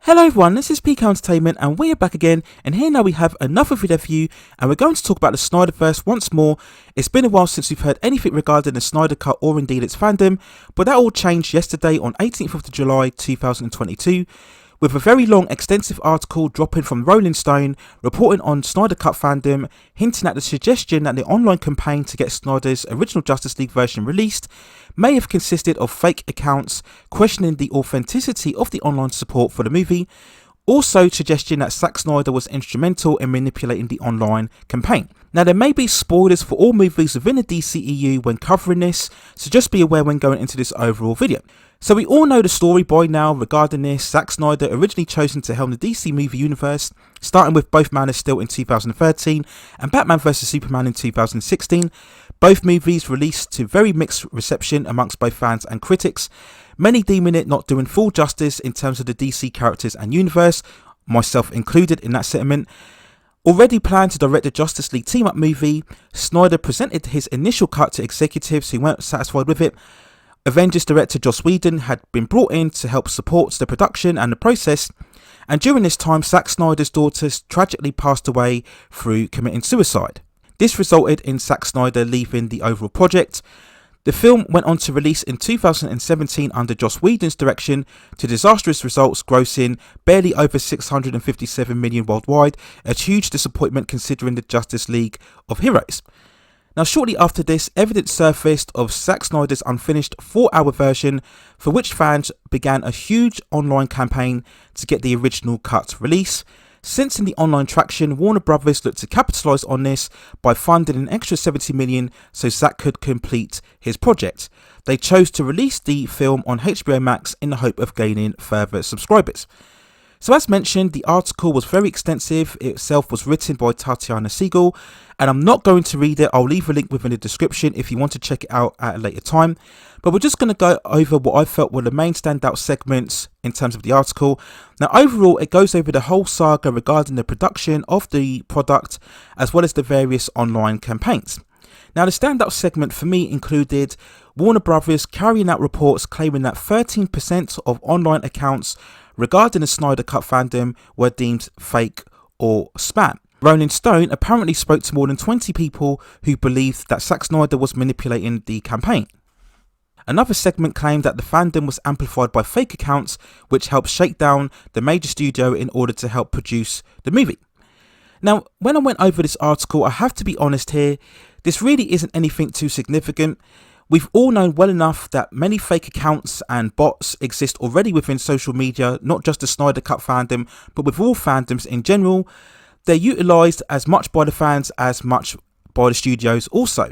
Hello everyone, this is PK Entertainment and we're back again, and here now we have another video for you, and we're going to talk about the Snyderverse once more. It's been a while since we've heard anything regarding the Snyder Cut or indeed its fandom, but that all changed yesterday on 18th of July 2022 with a very long extensive article dropping from Rolling Stone reporting on Snyder Cut Fandom, hinting at the suggestion that the online campaign to get Snyder's original Justice League version released may have consisted of fake accounts questioning the authenticity of the online support for the movie, also suggesting that Zack Snyder was instrumental in manipulating the online campaign. Now, there may be spoilers for all movies within the DCEU when covering this, so just be aware when going into this overall video. So we all know the story by now regarding this. Zack Snyder originally chosen to helm the DC movie universe, starting with both Man of Steel in 2013 and Batman vs Superman in 2016. Both movies released to very mixed reception amongst both fans and critics, many deeming it not doing full justice in terms of the DC characters and universe, myself included in that sentiment. Already planned to direct the Justice League team-up movie, Snyder presented his initial cut to executives who weren't satisfied with it. Avengers director Joss Whedon had been brought in to help support the production and the process, and during this time Zack Snyder's daughter tragically passed away through committing suicide. This resulted in Zack Snyder leaving the overall project. The film went on to release in 2017 under Joss Whedon's direction to disastrous results, grossing barely over 657 million worldwide, a huge disappointment considering the Justice League of Heroes. Now, shortly after this, evidence surfaced of Zack Snyder's unfinished 4-hour version, for which fans began a huge online campaign to get the original cut release. Since in the online traction, Warner Brothers looked to capitalise on this by funding an extra 70 million so Zack could complete his project. They chose to release the film on HBO Max in the hope of gaining further subscribers. So as mentioned, the article was very extensive. It itself was written by Tatiana Siegel, and I'm not going to read it. I'll leave a link within the description if you want to check it out at a later time. But we're just going to go over what I felt were the main standout segments in terms of the article. Now, overall, it goes over the whole saga regarding the production of the product as well as the various online campaigns. Now, the standout segment for me included Warner Brothers carrying out reports claiming that 13% of online accounts regarding the Snyder Cut fandom were deemed fake or spam. Rolling Stone apparently spoke to more than 20 people who believed that Zack Snyder was manipulating the campaign. Another segment claimed that the fandom was amplified by fake accounts, which helped shake down the major studio in order to help produce the movie. Now, when I went over this article, I have to be honest here, this really isn't anything too significant. We've all known well enough that many fake accounts and bots exist already within social media, not just the Snyder Cut fandom, but with all fandoms in general. They're utilised as much by the fans as much by the studios also,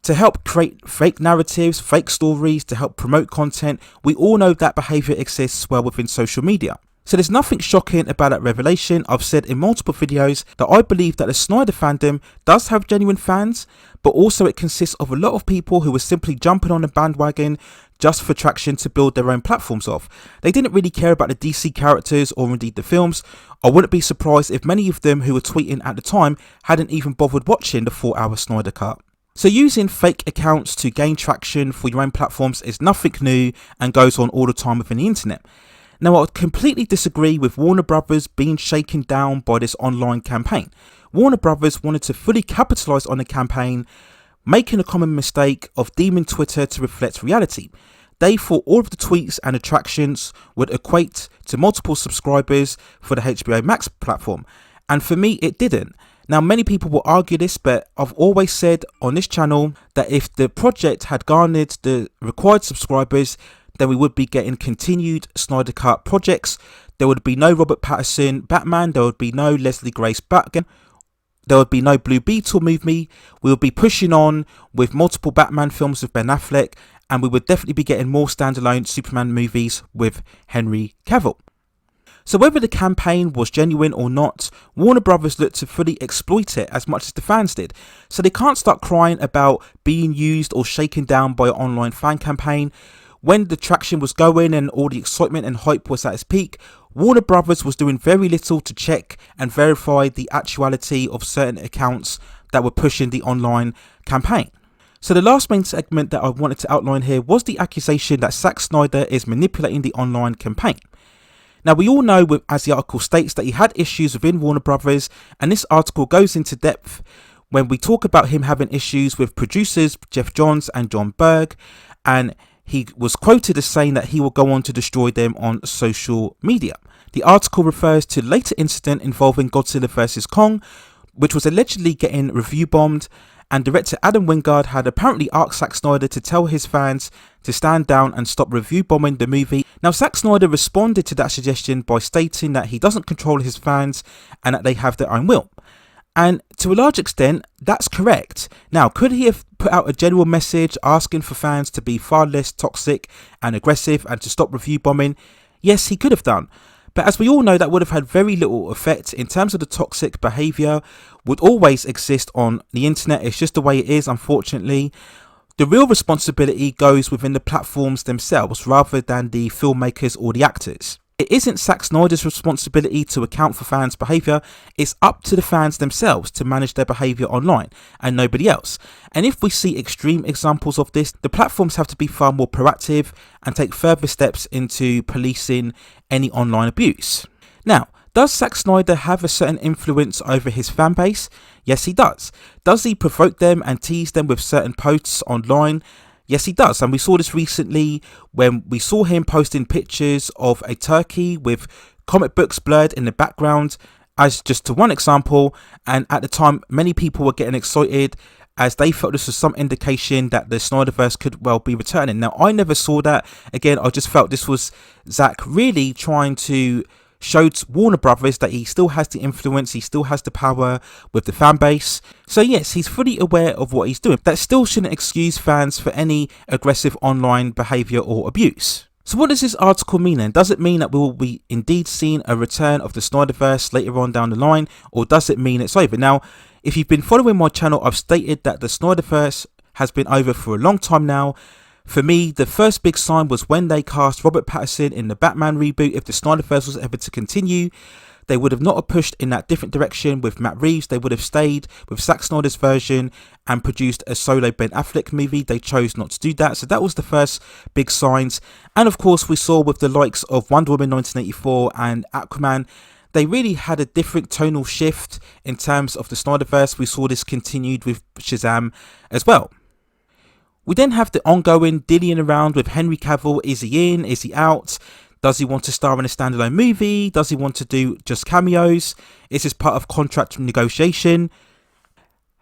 to help create fake narratives, fake stories, to help promote content. We all know that behaviour exists well within social media. So there's nothing shocking about that revelation. I've said in multiple videos that I believe that the Snyder fandom does have genuine fans, but also it consists of a lot of people who are simply jumping on a bandwagon just for traction to build their own platforms off. They didn't really care about the DC characters or indeed the films. I wouldn't be surprised if many of them who were tweeting at the time hadn't even bothered watching the 4-hour Snyder Cut. So using fake accounts to gain traction for your own platforms is nothing new and goes on all the time within the internet. Now, I completely disagree with Warner Brothers being shaken down by this online campaign. Warner Brothers wanted to fully capitalise on the campaign, making a common mistake of deeming Twitter to reflect reality. They thought all of the tweets and attractions would equate to multiple subscribers for the HBO Max platform, and for me it didn't. Now, many people will argue this, but I've always said on this channel that if the project had garnered the required subscribers, then we would be getting continued Snyder Cut projects. There would be no Robert Pattinson Batman, there would be no Leslie Grace Batman, there would be no Blue Beetle movie. We would be pushing on with multiple Batman films with Ben Affleck, and we would definitely be getting more standalone Superman movies with Henry Cavill. So whether the campaign was genuine or not, Warner Brothers looked to fully exploit it as much as the fans did. So they can't start crying about being used or shaken down by an online fan campaign. When the traction was going and all the excitement and hype was at its peak, Warner Brothers was doing very little to check and verify the actuality of certain accounts that were pushing the online campaign. So the last main segment that I wanted to outline here was the accusation that Zack Snyder is manipulating the online campaign. Now, we all know, as the article states, that he had issues within Warner Brothers, and this article goes into depth when we talk about him having issues with producers Jeff Johns and John Berg, and he was quoted as saying that he will go on to destroy them on social media. The article refers to a later incident involving Godzilla vs. Kong, which was allegedly getting review bombed, and director Adam Wingard had apparently asked Zack Snyder to tell his fans to stand down and stop review bombing the movie. Now, Zack Snyder responded to that suggestion by stating that he doesn't control his fans and that they have their own will. And to a large extent, that's correct. Now, could he have put out a general message asking for fans to be far less toxic and aggressive and to stop review bombing? Yes, he could have done. But as we all know, that would have had very little effect in terms of the toxic behaviour would always exist on the internet. It's just the way it is, unfortunately. The real responsibility goes within the platforms themselves rather than the filmmakers or the actors. It isn't Zack Snyder's responsibility to account for fans' behaviour. It's up to the fans themselves to manage their behaviour online and nobody else. And if we see extreme examples of this, the platforms have to be far more proactive and take further steps into policing any online abuse. Now, does Zack Snyder have a certain influence over his fan base? Yes, he does. Does he provoke them and tease them with certain posts online? Yes, he does. And we saw this recently when we saw him posting pictures of a turkey with comic books blurred in the background as just to one example. And at the time, many people were getting excited as they felt this was some indication that the Snyderverse could well be returning. Now, I never saw that. Again, I just felt this was Zack really trying to showed Warner Brothers that he still has the influence, he still has the power with the fan base. So yes, he's fully aware of what he's doing. That still shouldn't excuse fans for any aggressive online behaviour or abuse. So what does this article mean then? Does it mean that we will be indeed seeing a return of the Snyderverse later on down the line, or does it mean it's over? Now, if you've been following my channel, I've stated that the Snyderverse has been over for a long time now. For me, the first big sign was when they cast Robert Pattinson in the Batman reboot. If the Snyderverse was ever to continue, they would have not pushed in that different direction with Matt Reeves. They would have stayed with Zack Snyder's version and produced a solo Ben Affleck movie. They chose not to do that. So that was the first big signs. And of course, we saw with the likes of Wonder Woman 1984 and Aquaman, they really had a different tonal shift in terms of the Snyderverse. We saw this continued with Shazam as well. We then have the ongoing dillying around with Henry Cavill. Is he in? Is he out? Does he want to star in a standalone movie? Does he want to do just cameos? Is this part of contract negotiation?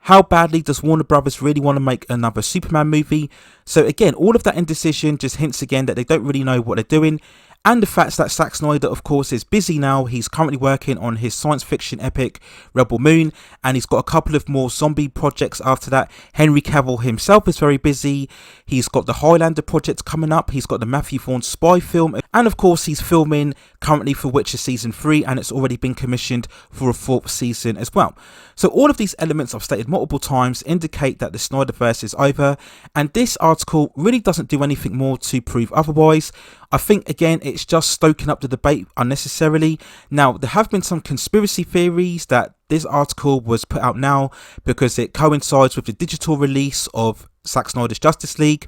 How badly does Warner Brothers really want to make another Superman movie? So again, all of that indecision just hints again that they don't really know what they're doing. And the fact that Zack Snyder, of course, is busy now. He's currently working on his science fiction epic, Rebel Moon, and he's got a couple of more zombie projects after that. Henry Cavill himself is very busy. He's got the Highlander project coming up. He's got the Matthew Vaughn spy film. And of course, he's filming currently for Witcher Season 3, and it's already been commissioned for a 4th season as well. So all of these elements I've stated multiple times indicate that the Snyderverse is over, and this article really doesn't do anything more to prove otherwise. I think, again, it's just stoking up the debate unnecessarily. Now, there have been some conspiracy theories that this article was put out now because it coincides with the digital release of Zack Snyder's Justice League,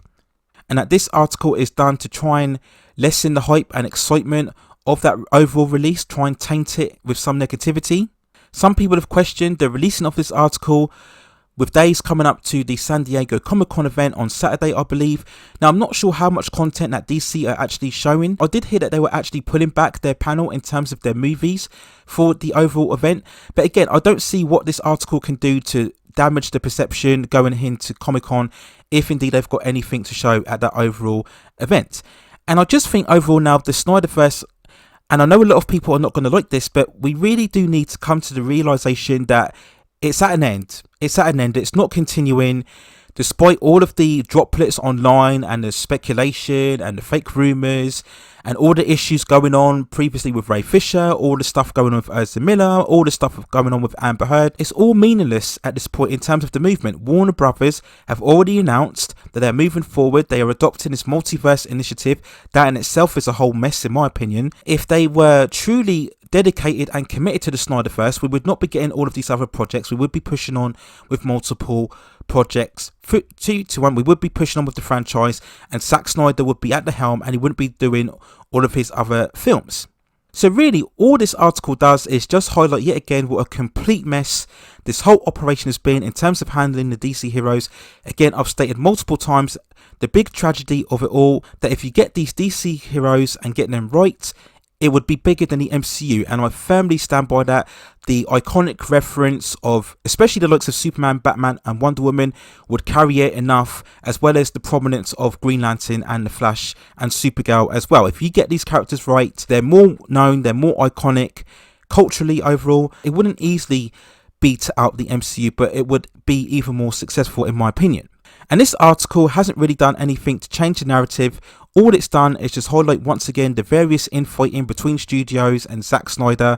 and that this article is done to try and lessen the hype and excitement of that overall release, try and taint it with some negativity. Some people have questioned the releasing of this article with days coming up to the San Diego Comic-Con event on Saturday, I believe. Now, I'm not sure how much content that DC are actually showing. I did hear that they were actually pulling back their panel in terms of their movies for the overall event. But again, I don't see what this article can do to damage the perception going into Comic-Con if indeed they've got anything to show at that overall event. And I just think overall now, the Snyderverse, and I know a lot of people are not going to like this, but we really do need to come to the realization that it's at an end. It's at an end. It's not continuing. Despite all of the droplets online and the speculation and the fake rumours and all the issues going on previously with Ray Fisher, all the stuff going on with Ezra Miller, all the stuff going on with Amber Heard, it's all meaningless at this point in terms of the movement. Warner Brothers have already announced that they're moving forward. They are adopting this multiverse initiative. That in itself is a whole mess, in my opinion. If they were truly dedicated and committed to the Snyderverse, we would not be getting all of these other projects. We would be pushing on with multiple projects 2 to 1. We would be pushing on with the franchise, and Zack Snyder would be at the helm, and he wouldn't be doing all of his other films. So really, all this article does is just highlight yet again what a complete mess this whole operation has been in terms of handling the DC heroes. Again, I've stated multiple times the big tragedy of it all, that if you get these DC heroes and get them right, it would be bigger than the MCU, and I firmly stand by that. The iconic reference of especially the likes of Superman, Batman and Wonder Woman would carry it enough, as well as the prominence of Green Lantern and the Flash and Supergirl as well. If you get these characters right, they're more known, they're more iconic culturally overall. It wouldn't easily beat out the MCU, but it would be even more successful in my opinion. And this article hasn't really done anything to change the narrative. All it's done is just highlight once again the various infighting between studios and Zack Snyder.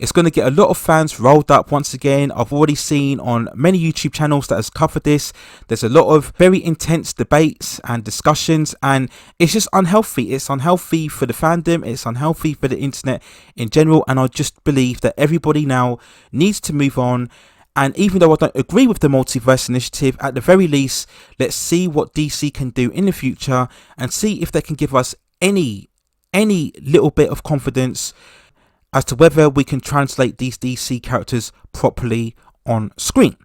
It's going to get a lot of fans rolled up once again. I've already seen on many YouTube channels that has covered this. There's a lot of very intense debates and discussions, and it's just unhealthy. It's unhealthy for the fandom. It's unhealthy for the internet in general. And I just believe that everybody now needs to move on. And even though I don't agree with the multiverse initiative, at the very least, let's see what DC can do in the future and see if they can give us any little bit of confidence as to whether we can translate these DC characters properly on screen.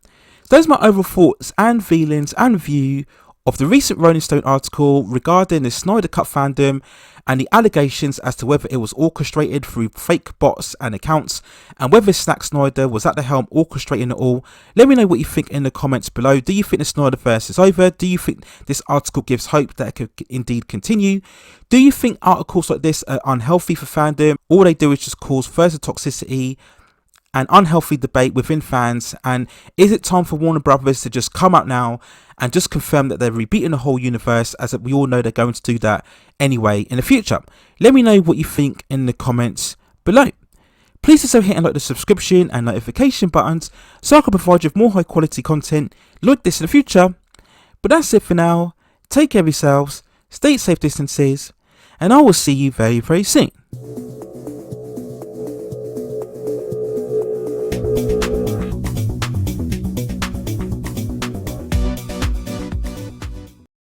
So those are my overall thoughts and feelings and view of the recent Rolling Stone article regarding the Snyder Cut fandom and the allegations as to whether it was orchestrated through fake bots and accounts, and whether Zack Snyder was at the helm orchestrating it all. Let me know what you think in the comments below. Do you think the Snyderverse is over? Do you think this article gives hope that it could indeed continue? Do you think articles like this are unhealthy for fandom? All they do is just cause further toxicity and unhealthy debate within fans. And is it time for Warner Brothers to just come out now and just confirm that they're rebooting the whole universe, as we all know they're going to do that anyway in the future? Let me know what you think in the comments below. Please also hit and like the subscription and notification buttons so I can provide you with more high quality content like this in the future. But that's it for now. Take care of yourselves, stay safe distances, and I will see you very, very soon.